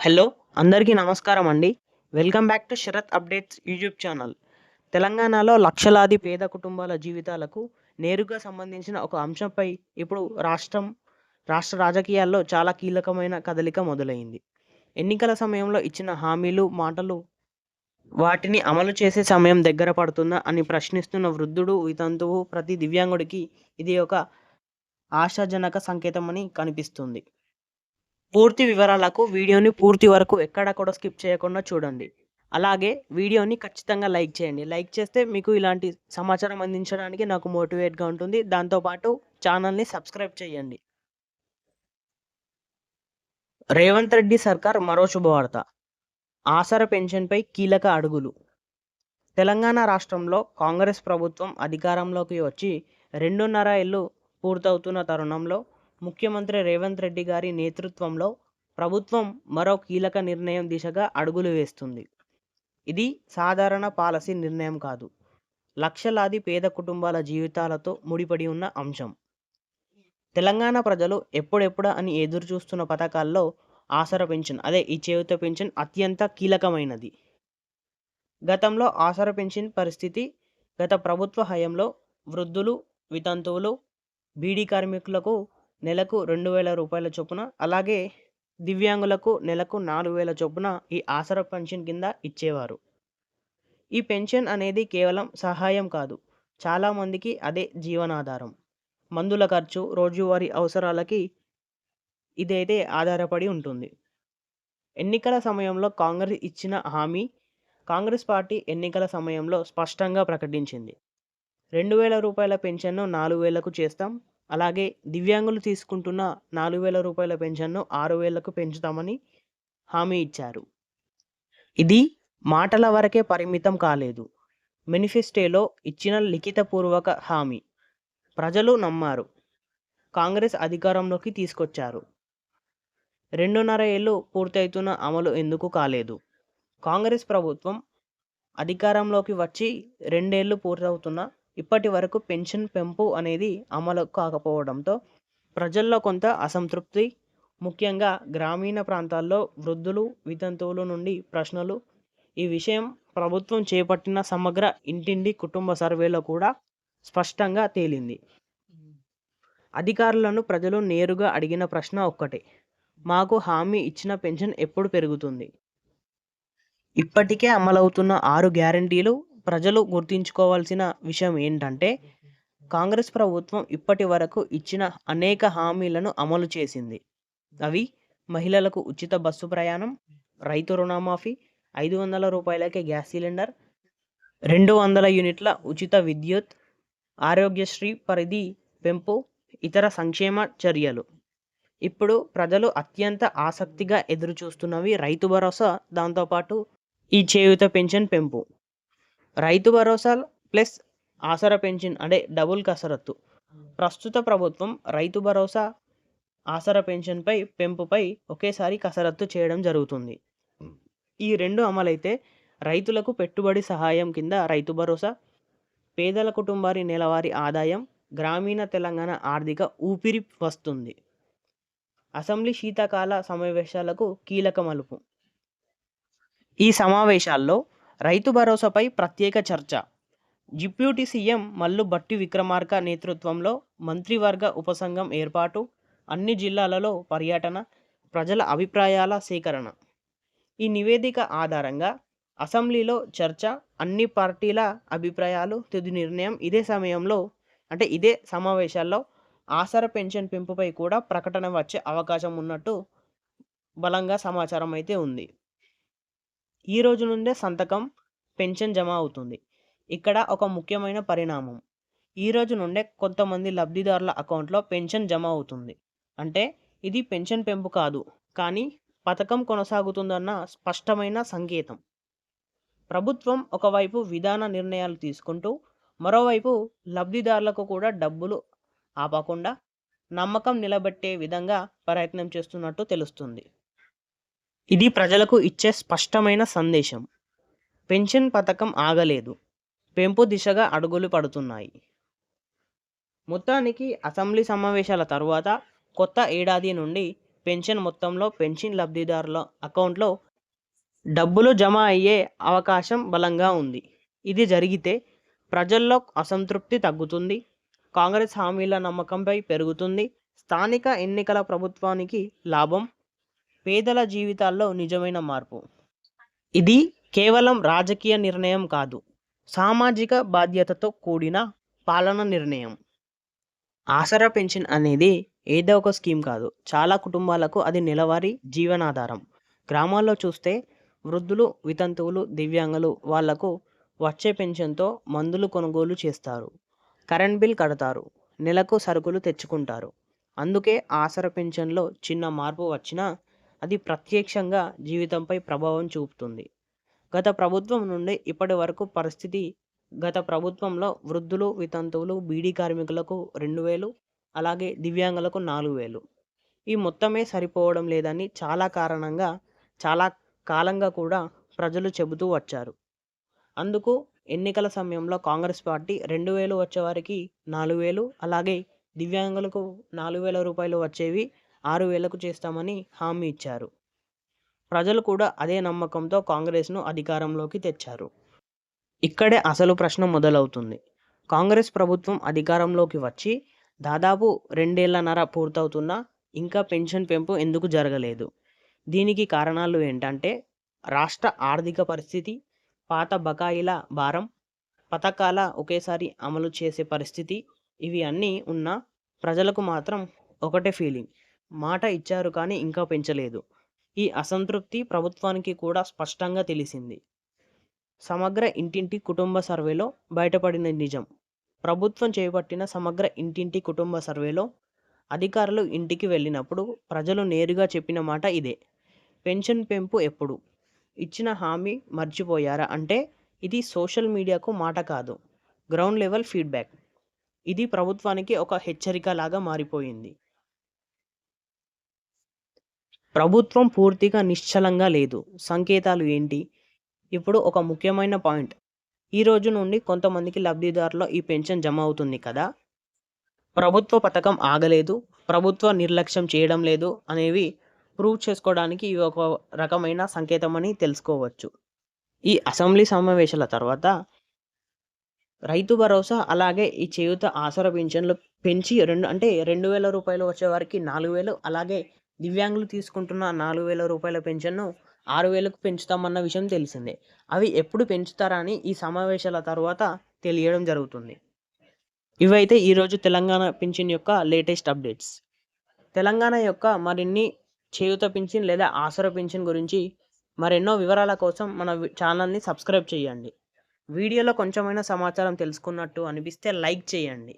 Hello! అందరికీ నమస్కారం అండి. Welcome back to Sharath updates YouTube channel. తెలంగాణలో లక్షలాది పేద కుటుంబాల జీవితాలకు నేరుగా సంబంధించిన ఒక అంశంపై ఇప్పుడు రాష్ట్ర రాజకీయాల్లో చాలా కీలకమైన కదలిక మొదలైంది. ఎన్నికల సమయంలో ఇచ్చిన హామీలు, మాటలు వాటిని అమలు చేసే సమయం దగ్గర పడుతుందా అని ప్రశ్నిస్తున్న వృద్ధుడు, వితంతువు, ప్రతి దివ్యాంగుడికి ఇది ఒక ఆశాజనక సంకేతమని కనిపిస్తుంది. పూర్తి వివరాలకు వీడియోని పూర్తి వరకు ఎక్కడ కూడా స్కిప్ చేయకుండా చూడండి. అలాగే వీడియోని ఖచ్చితంగా లైక్ చేయండి. లైక్ చేస్తే మీకు ఇలాంటి సమాచారం అందించడానికి నాకు మోటివేట్‌గా ఉంటుంది. దాంతో పాటు ఛానల్‌ని సబ్స్క్రైబ్ చేయండి. రేవంత్ రెడ్డి సర్కార్ మరో శుభవార్త. ఆసరా పెన్షన్‌పై కీలక అడుగులు. తెలంగాణ రాష్ట్రంలో కాంగ్రెస్ ప్రభుత్వం అధికారంలోకి వచ్చి 2.5 ఏళ్లు పూర్తవుతున్న తరుణంలో ముఖ్యమంత్రి రేవంత్ రెడ్డి గారి నేతృత్వంలో ప్రభుత్వం మరో కీలక నిర్ణయం దిశగా అడుగులు వేస్తుంది. ఇది సాధారణ పాలసీ నిర్ణయం కాదు. లక్షలాది పేద కుటుంబాల జీవితాలతో ముడిపడి ఉన్న అంశం. తెలంగాణ ప్రజలు ఎప్పుడెప్పుడా అని ఎదురుచూస్తున్న పథకాల్లో ఆసరా పెన్షన్ ఈ చేయూత పెన్షన్ అత్యంత కీలకమైనది. గతంలో ఆసరా పెన్షన్ పరిస్థితి గత ప్రభుత్వ హయాంలో వృద్ధులు, వితంతువులు, బీడీ కార్మికులకు నెలకు 2,000 రూపాయల చొప్పున, అలాగే దివ్యాంగులకు నెలకు 4,000 చొప్పున ఈ ఆసరా పెన్షన్ కింద ఇచ్చేవారు. ఈ పెన్షన్ అనేది కేవలం సహాయం కాదు, చాలామందికి అదే జీవనాధారం. మందుల ఖర్చు, రోజువారీ అవసరాలకి ఇదైతే ఆధారపడి ఉంటుంది. ఎన్నికల సమయంలో కాంగ్రెస్ పార్టీ ఎన్నికల సమయంలో స్పష్టంగా ప్రకటించింది. 2,000 రూపాయల పెన్షన్ను 4,000కు చేస్తాం. అలాగే దివ్యాంగులు తీసుకుంటున్న 4,000 రూపాయల పెన్షన్ను 6,000కు పెంచుతామని హామీ ఇచ్చారు. ఇది మాటల వరకే పరిమితం కాలేదు. మేనిఫెస్టోలో ఇచ్చిన లిఖితపూర్వక హామీ. ప్రజలు నమ్మారు. కాంగ్రెస్ అధికారంలోకి తీసుకొచ్చారు. 2.5 ఏళ్లు పూర్తవుతున్న అమలు ఎందుకు కాలేదు? కాంగ్రెస్ ప్రభుత్వం అధికారంలోకి వచ్చి 2 ఏళ్లు పూర్తవుతున్నా ఇప్పటి వరకు పెన్షన్ పెంపు అనేది అమలు కాకపోవడంతో ప్రజల్లో కొంత అసంతృప్తి, ముఖ్యంగా గ్రామీణ ప్రాంతాల్లో వృద్ధులు, వితంతువుల నుండి ప్రశ్నలు. ఈ విషయం ప్రభుత్వం చేపట్టిన సమగ్ర ఇంటింటి కుటుంబ సర్వేలో కూడా స్పష్టంగా తేలింది. అధికారులను ప్రజలు నేరుగా అడిగిన ప్రశ్న ఒక్కటే: మాకు హామీ ఇచ్చిన పెన్షన్ ఎప్పుడు పెరుగుతుంది? ఇప్పటికే అమలవుతున్న 6 గ్యారంటీలు. ప్రజలు గుర్తుంచుకోవాల్సిన విషయం ఏంటంటే, కాంగ్రెస్ ప్రభుత్వం ఇప్పటి వరకు ఇచ్చిన అనేక హామీలను అమలు చేసింది. అవి: మహిళలకు ఉచిత బస్సు ప్రయాణం, రైతు రుణమాఫీ, 500 రూపాయలకే గ్యాస్ సిలిండర్, 200 యూనిట్ల ఉచిత విద్యుత్, ఆరోగ్యశ్రీ పరిధి పెంపు, ఇతర సంక్షేమ చర్యలు. ఇప్పుడు ప్రజలు అత్యంత ఆసక్తిగా ఎదురుచూస్తున్నవి రైతు భరోసా, దాంతోపాటు ఈ చేయూత పెన్షన్ పెంపు. రైతు భరోసా ప్లస్ ఆసరా పెన్షన్ డబుల్ కసరత్తు. ప్రస్తుత ప్రభుత్వం రైతు భరోసా, ఆసరా పెన్షన్పై పెంపుపై ఒకేసారి కసరత్తు చేయడం జరుగుతుంది. ఈ రెండు అమలైతే రైతులకు పెట్టుబడి సహాయం కింద రైతు భరోసా, పేదల కుటుంబారి నెలవారీ ఆదాయం, గ్రామీణ తెలంగాణ ఆర్థిక ఊపిరి వస్తుంది. అసెంబ్లీ శీతాకాల సమావేశాలకు కీలక మలుపు. ఈ సమావేశాల్లో రైతు భరోసాపై ప్రత్యేక చర్చ. డిప్యూటీ సీఎం మల్లు భట్టి విక్రమార్క నేతృత్వంలో మంత్రివర్గ ఉపసంఘం ఏర్పాటు, అన్ని జిల్లాలలో పర్యటన, ప్రజల అభిప్రాయాల సేకరణ. ఈ నివేదిక ఆధారంగా అసెంబ్లీలో చర్చ, అన్ని పార్టీల అభిప్రాయాలు, తుది నిర్ణయం. ఇదే సమావేశాల్లో ఆసరా పెన్షన్ పెంపుపై కూడా ప్రకటన వచ్చే అవకాశం ఉన్నట్టు బలంగా సమాచారం అయితే ఉంది. ఈ రోజు నుండే సంతకం, పెన్షన్ జమ అవుతుంది. ఇక్కడ ఒక ముఖ్యమైన పరిణామం. ఈ రోజు నుండే కొంతమంది లబ్ధిదారుల అకౌంట్లో పెన్షన్ జమ అవుతుంది. అంటే ఇది పెన్షన్ పెంపు కాదు, కానీ పథకం కొనసాగుతుందన్న స్పష్టమైన సంకేతం. ప్రభుత్వం ఒకవైపు విధాన నిర్ణయాలు తీసుకుంటూ, మరోవైపు లబ్ధిదారులకు కూడా డబ్బులు ఆపకుండా నమ్మకం నిలబెట్టే విధంగా ప్రయత్నం చేస్తున్నట్టు తెలుస్తుంది. ఇది ప్రజలకు ఇచ్చే స్పష్టమైన సందేశం. పెన్షన్ పథకం ఆగలేదు, పెంపు దిశగా అడుగులు పడుతున్నాయి. మొత్తానికి అసెంబ్లీ సమావేశాల తరువాత కొత్త ఏడాది నుండి పెన్షన్ మొత్తంలో పెన్షన్ లబ్ధిదారుల అకౌంట్లో డబ్బులు జమ అయ్యే అవకాశం బలంగా ఉంది. ఇది జరిగితే ప్రజల్లో అసంతృప్తి తగ్గుతుంది. కాంగ్రెస్ హామీల నమ్మకంపై పెరుగుతుంది. స్థానిక ఎన్నికల ప్రభుత్వానికి లాభం. పేదల జీవితాల్లో నిజమైన మార్పు. ఇది కేవలం రాజకీయ నిర్ణయం కాదు, సామాజిక బాధ్యతతో కూడిన పాలన నిర్ణయం. ఆసరా పెన్షన్ అనేది ఏదో ఒక స్కీమ్ కాదు. చాలా కుటుంబాలకు అది నెలవారీ జీవనాధారం. గ్రామాల్లో చూస్తే వృద్ధులు, వితంతువులు, దివ్యాంగులు వాళ్లకు వచ్చే పెన్షన్తో మందులు కొనుగోలు చేస్తారు, కరెంట్ బిల్ కడతారు, నెలకు సరుకులు తెచ్చుకుంటారు. అందుకే ఆసరా పెన్షన్లో చిన్న మార్పు వచ్చినా అది ప్రత్యక్షంగా జీవితంపై ప్రభావం చూపుతుంది. గత ప్రభుత్వం నుండి ఇప్పటి వరకు పరిస్థితి: గత ప్రభుత్వంలో వృద్ధులు, వితంతువులు, బీడీ కార్మికులకు 2000, అలాగే దివ్యాంగులకు 4000. ఈ మొత్తమే సరిపోవడం లేదని చాలా కాలంగా కూడా ప్రజలు చెబుతూ వచ్చారు. అందుకు ఎన్నికల సమయంలో కాంగ్రెస్ పార్టీ 2000 వచ్చేవారికి 4000, అలాగే దివ్యాంగులకు 4000 రూపాయలు వచ్చేవి 6000కు చేస్తామని హామీ ఇచ్చారు. ప్రజలు కూడా అదే నమ్మకంతో కాంగ్రెస్ను అధికారంలోకి తెచ్చారు. ఇక్కడే అసలు ప్రశ్న మొదలవుతుంది. కాంగ్రెస్ ప్రభుత్వం అధికారంలోకి వచ్చి దాదాపు 2 ఏళ్లన్నర పూర్తవుతున్నా ఇంకా పెన్షన్ పెంపు ఎందుకు జరగలేదు? దీనికి కారణాలు ఏంటంటే రాష్ట్ర ఆర్థిక పరిస్థితి, పాత బకాయిల భారం, పథకాల ఒకేసారి అమలు చేసే పరిస్థితి. ఇవి అన్నీ ఉన్నా ప్రజలకు మాత్రం ఒకటే ఫీలింగ్: మాట ఇచ్చారు కానీ ఇంకా పెంచలేదు. ఈ అసంతృప్తి ప్రభుత్వానికి కూడా స్పష్టంగా తెలిసింది. సమగ్ర ఇంటింటి కుటుంబ సర్వేలో బయటపడిన నిజం. ప్రభుత్వం చేపట్టిన సమగ్ర ఇంటింటి కుటుంబ సర్వేలో అధికారులు ఇంటికి వెళ్ళినప్పుడు ప్రజలు నేరుగా చెప్పిన మాట ఇదే: పెన్షన్ పెంపు ఎప్పుడు? ఇచ్చిన హామీ మర్చిపోయారా? అంటే ఇది సోషల్ మీడియాకు మాట కాదు, గ్రౌండ్ లెవెల్ ఫీడ్బ్యాక్. ఇది ప్రభుత్వానికి ఒక హెచ్చరిక లాగా మారిపోయింది. ప్రభుత్వం పూర్తిగా నిశ్చలంగా లేదు. సంకేతాలు ఏంటి? ఇప్పుడు ఒక ముఖ్యమైన పాయింట్: ఈ రోజు నుండి కొంతమందికి లబ్ధిదారుల్లో ఈ పెన్షన్ జమ అవుతుంది కదా, ప్రభుత్వ పథకం ఆగలేదు, ప్రభుత్వ నిర్లక్ష్యం చేయడం లేదు అనేవి ప్రూవ్ చేసుకోవడానికి ఇవి ఒక రకమైన సంకేతమని తెలుసుకోవచ్చు. ఈ అసెంబ్లీ సమావేశాల తర్వాత రైతు భరోసా, అలాగే ఈ చేయూత ఆసరా పెన్షన్లు పెంచి 2000 రూపాయలు వచ్చేవారికి 4000, అలాగే దివ్యాంగులు తీసుకుంటున్న 4000 రూపాయల పెన్షన్ను 6000కు పెంచుతామన్న విషయం తెలిసిందే. అవి ఎప్పుడు పెంచుతారని ఈ సమావేశాల తర్వాత తెలియడం జరుగుతుంది. ఇవైతే ఈరోజు తెలంగాణ పింఛన్ యొక్క లేటెస్ట్ అప్డేట్స్. తెలంగాణ యొక్క మరిన్ని చేయూత పింఛన్ లేదా ఆసరా పింఛన్ గురించి మరెన్నో వివరాల కోసం మన ఛానల్ని సబ్స్క్రైబ్ చేయండి. వీడియోలో కొంచెమైనా సమాచారం తెలుసుకున్నట్టు అనిపిస్తే లైక్ చేయండి.